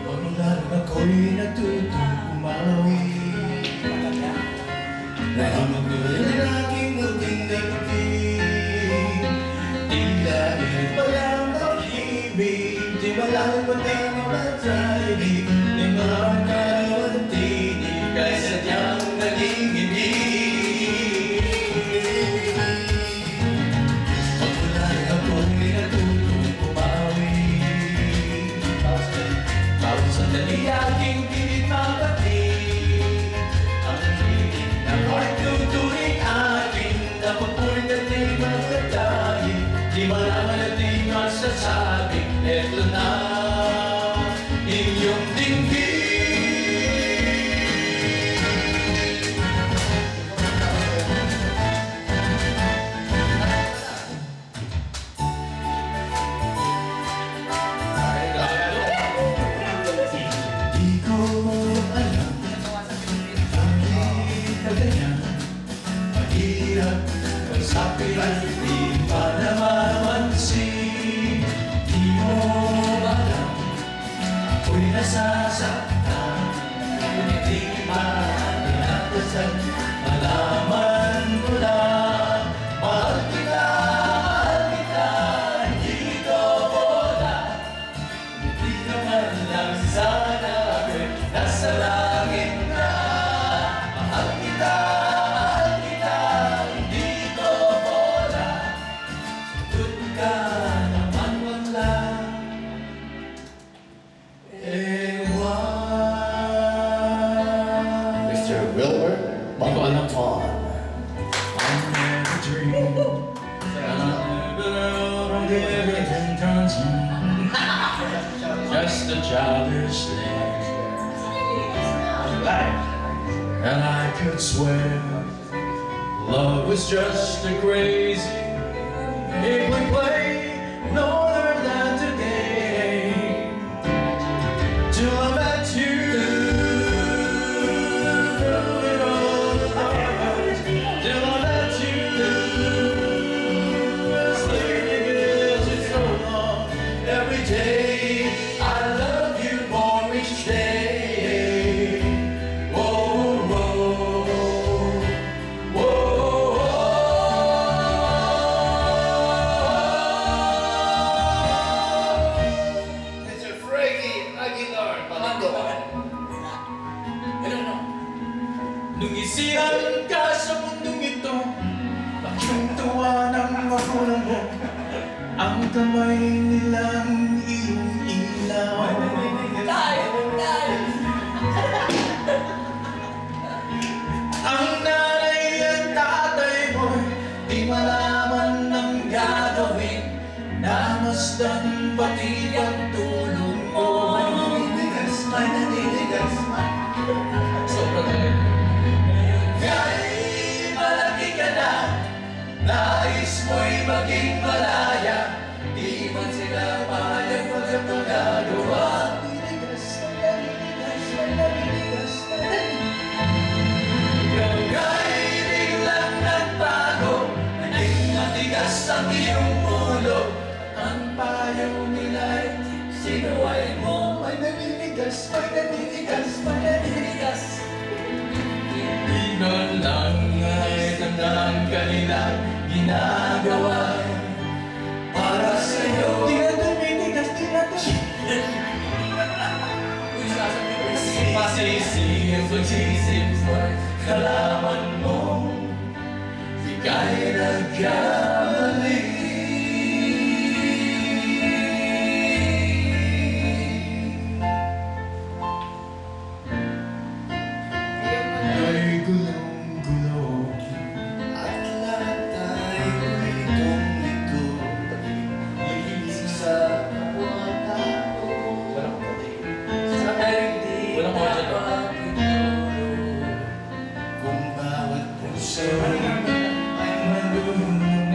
Paglalang ako'y natutong umawi, nahamag ko ang aking munting daigdig. Di dahil palang pag-ibig, di malang pati mamatay, di malang karawating, kay sadyang naging hindi. Paglalang ako'y natutong umawi, bawat sandali aking pilit mapati. Ang pilit na ako'y tuturing akin, na pagpulit at di magkatayi, di malaman at di masasabi, eto na inyong dinggin. Di ko alam, bakit na ganyan, mahirap kausapin, di pa namamansin. Di mo alam, ako'y nasasaktan, ngunit di pa pinatasan. Malaman ko lang, mahal kita, hindi ko wala. Hindi naman lang sana ako'y nasa langit na. Mahal kita, hindi ko wala. Sagot ka naman wala. Mr. Wilmer Banglaton. I never dreamed that I'll never just a childish thing, and I could swear love was just a crazy game we play, no other than today. Till I met you, it all apart. Till I met you, as living is so long. Every day I love you more each day. Whoa, whoa, whoa, Mr. Frankie Aguilar, Baliton. Nung isihan ka sa mundong ito, laking tuwa ng magulang mo, ang kamay nilang iyong ilaw. Ang nanay at tatay mo, di malaman ng gagawin, namasdan pati ang tulong mo. May naninigas, sobrang galing. Kahit malaki ka na, nais mo'y maging malaya, di man sila payag magkapagagawa. Kahit biglang nagbago, naging matigas ang iyong ulo, ang payo nila'y sinuway mo. May naninigas, may naninigas, may naninigas. Di na lang ay tandaan kanila ginagawa para sa'yo. Di na tuminigas, di na pasisip, pagsisip, kalaman mo, ika'y nagkamali. Ay gulong-gulo at lahat ay litong-lito, pag-ibig sa kapwa-tao. Walang kung bawat puso ay malulunod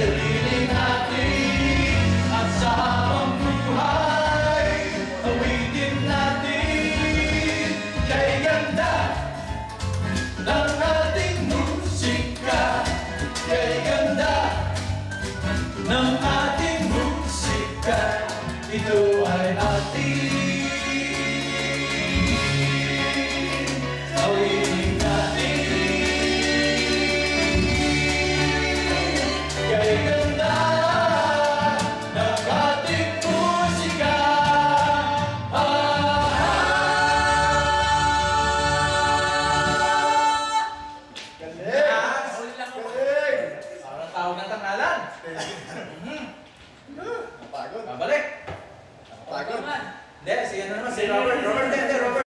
Dali